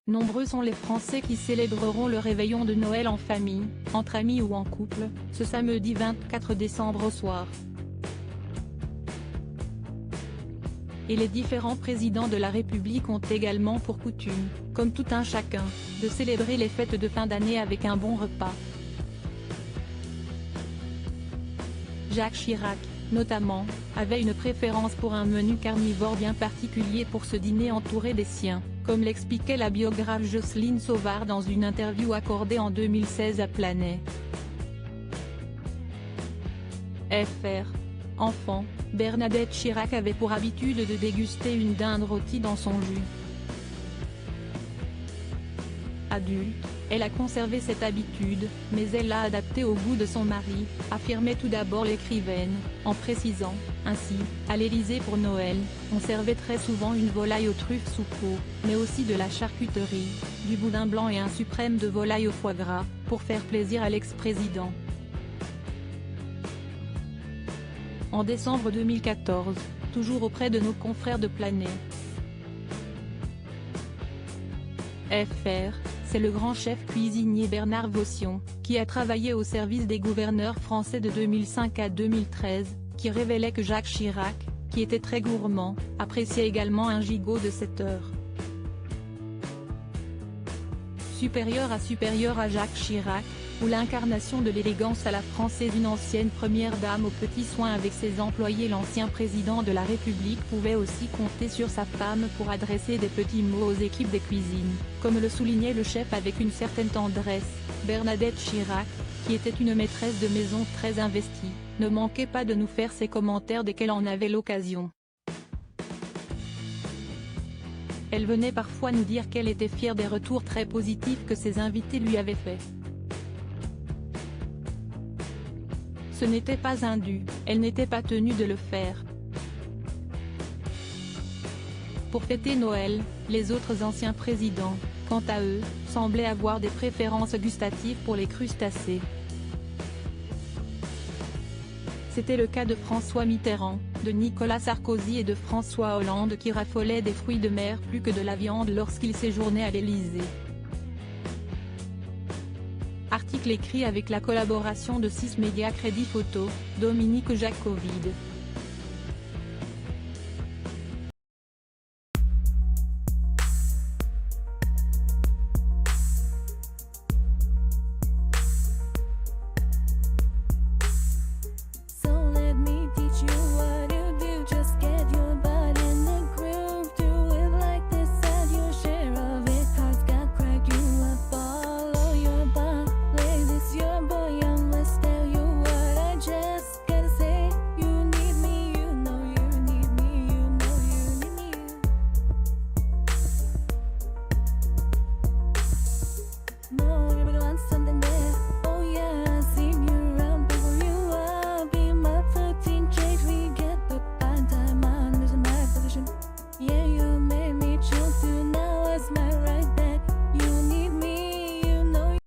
Nombreux sont les Français qui célébreront le réveillon de Noël en famille, entre amis ou en couple, ce samedi 24 décembre au soir. Et les différents présidents de la République ont également pour coutume, comme tout un chacun, de célébrer les fêtes de fin d'année avec un bon repas. Jacques Chirac, notamment, avait une préférence pour un menu carnivore bien particulier pour ce dîner entouré des siens, comme l'expliquait la biographe Jocelyne Sauvard dans une interview accordée en 2016 à Planet. Fr. Enfant, Bernadette Chirac avait pour habitude de déguster une dinde rôtie dans son jus. Adulte, elle a conservé cette habitude, mais elle l'a adaptée au goût de son mari, affirmait tout d'abord l'écrivaine, en précisant, ainsi, à l'Élysée pour Noël, on servait très souvent une volaille aux truffes sous pot, mais aussi de la charcuterie, du boudin blanc et un suprême de volaille au foie gras, pour faire plaisir à l'ex-président. En décembre 2014, toujours auprès de nos confrères de Planet. Fr. C'est le grand chef cuisinier Bernard Vaution, qui a travaillé au service des gouverneurs français de 2005 à 2013, qui révélait que Jacques Chirac, qui était très gourmand, appréciait également un gigot de 7 heures. Supérieur à Jacques Chirac, ou l'incarnation de l'élégance à la française d'une ancienne première dame aux petits soins avec ses employés, l'ancien président de la République pouvait aussi compter sur sa femme pour adresser des petits mots aux équipes des cuisines, comme le soulignait le chef avec une certaine tendresse. Bernadette Chirac, qui était une maîtresse de maison très investie, ne manquait pas de nous faire ses commentaires dès qu'elle en avait l'occasion. Elle venait parfois nous dire qu'elle était fière des retours très positifs que ses invités lui avaient faits. Ce n'était pas un dû, elle n'était pas tenue de le faire. Pour fêter Noël, les autres anciens présidents, quant à eux, semblaient avoir des préférences gustatives pour les crustacés. C'était le cas de François Mitterrand, de Nicolas Sarkozy et de François Hollande qui raffolaient des fruits de mer plus que de la viande lorsqu'ils séjournaient à l'Élysée. Article écrit avec la collaboration de 6 médias Crédit Photo, Dominique Jacovide.